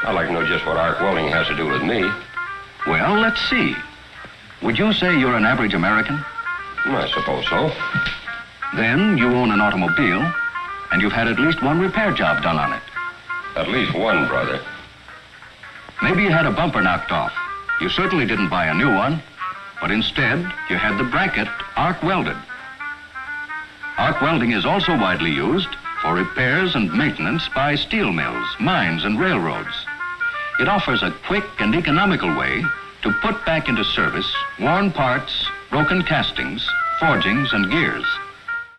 I'd like to know just what arc welding has to do with me. Well, let's see. Would you say you're an average American? I suppose so. Then you own an automobile, and you've had at least one repair job done on it. At least one, brother. Maybe you had a bumper knocked off. You certainly didn't buy a new one, but instead you had the bracket arc welded. Arc welding is also widely used for repairs and maintenance by steel mills, mines, and railroads. It offers a quick and economical way to put back into service worn parts, broken castings, forgings, and gears.